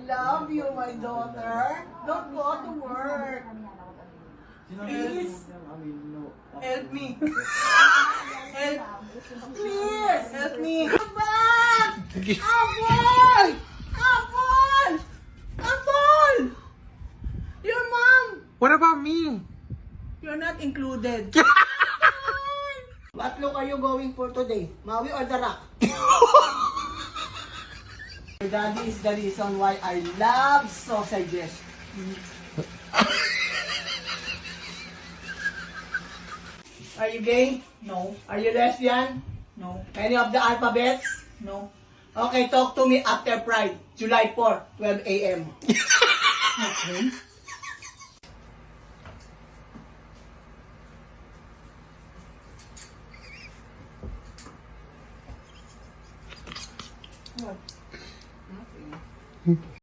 love you, my daughter. Don't go to work. Please. Help me. Help. Please. Help me. Apple! Apple! Apple! Apple! Your mom! What about me? You're not included. What look are you going for today? Maui or the Rock? Your daddy is the reason why I love sausages. Are you gay? No. Are you lesbian? No. Any of the alphabets? No. Okay, talk to me after Pride, July 4, 12 a.m. Okay. What? Nothing.